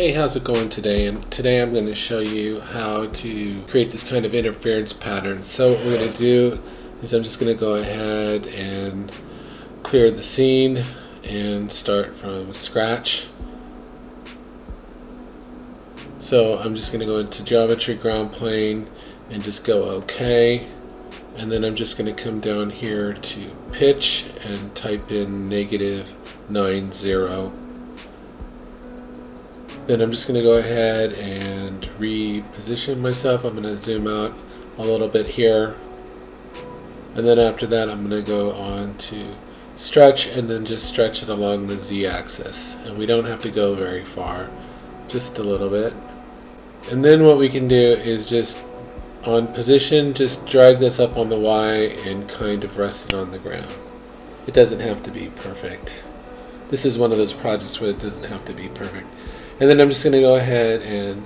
Hey, how's it going today? And today I'm going to show you how to create this kind of interference pattern. So what we're going to do is I'm just going to go ahead and clear the scene and start from scratch. So I'm just going to go into geometry, ground plane, and just go OK. And then I'm just going to come down here to pitch and type in -90. Then I'm just going to go ahead and reposition myself. I'm going to zoom out a little bit here. And then after that I'm going to go on to stretch and then just stretch it along the z-axis. And we don't have to go very far, just a little bit. And then what we can do is just on position, just drag this up on the Y and kind of rest it on the ground. It doesn't have to be perfect. This is one of those projects where it doesn't have to be perfect. And then I'm just going to go ahead and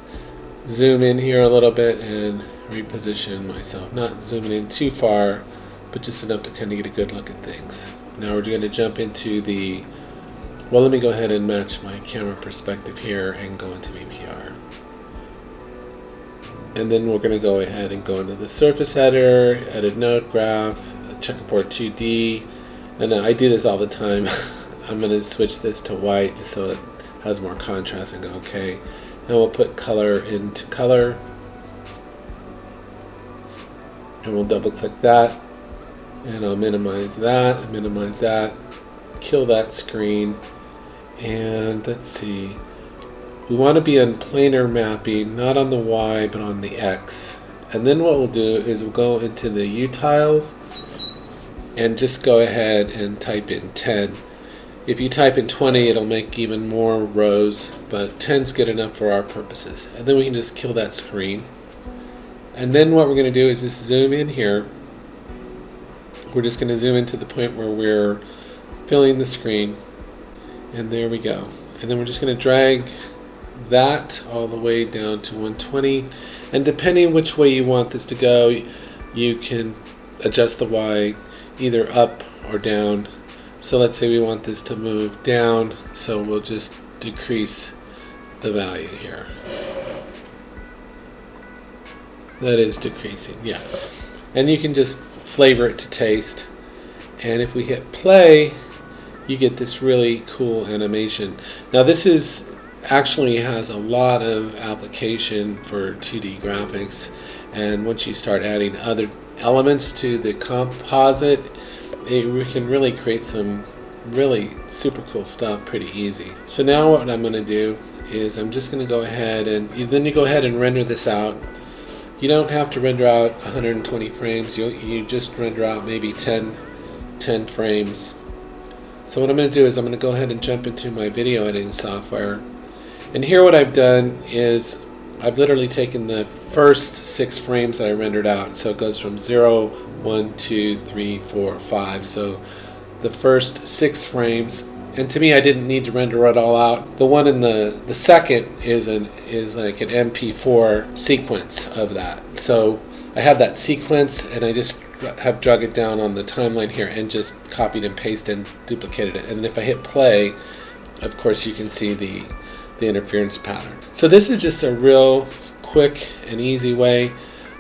zoom in here a little bit and reposition myself. Not zooming in too far, but just enough to kind of get a good look at things. Now we're going to jump into the, well, let me go ahead and match my camera perspective here and go into VPR. And then we're going to go ahead and go into the surface editor, edit node graph, checkerboard 2D, and I do this all the time. I'm going to switch this to white just so it has more contrast and go OK. And we'll put color into color, and we'll double click that, and I'll minimize that, kill that screen, and let's see. We want to be on planar mapping, not on the Y but on the X. And then what we'll do is we'll go into the U tiles and just go ahead and type in 10. If you type in 20, it'll make even more rows, but 10's good enough for our purposes. And then we can just kill that screen. And then what we're going to do is just zoom in here. We're just going to zoom into the point where we're filling the screen. And there we go. And then we're just going to drag that all the way down to 120. And depending which way you want this to go, you can adjust the Y either up or down. So let's say we want this to move down, so we'll just decrease the value here. That is decreasing, yeah. And you can just flavor it to taste. And if we hit play, you get this really cool animation. Now this is actually has a lot of application for 2D graphics, and once you start adding other elements to the composite, we can really create some really super cool stuff pretty easy. So now what I'm going to do is I'm just going to go ahead and then you go ahead and render this out. You don't have to render out 120 frames. You just render out maybe 10 frames. So what I'm going to do is I'm going to go ahead and jump into my video editing software. And here what I've done is I've literally taken the first 6 frames that I rendered out. So it goes from 0, 1, 2, 3, 4, 5. So the first 6 frames. And to me, I didn't need to render it all out. The one in the second is like an MP4 sequence of that. So I have that sequence, and I just have drug it down on the timeline here and just copied and pasted and duplicated it. And if I hit play, of course you can see the interference pattern. So this is just a real quick and easy way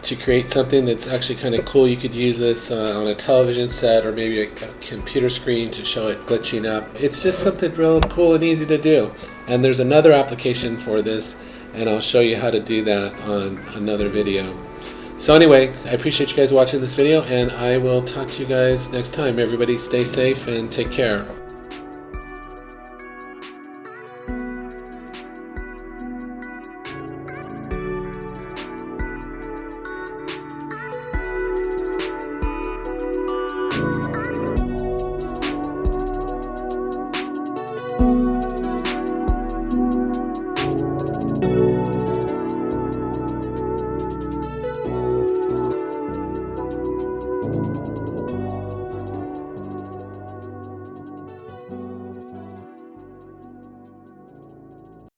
to create something that's actually kind of cool. You could use this on a television set or maybe a computer screen to show it glitching up. It's just something real cool and easy to do. And there's another application for this, and I'll show you how to do that on another video. So anyway, I appreciate you guys watching this video, and I will talk to you guys next time. Everybody stay safe and take care.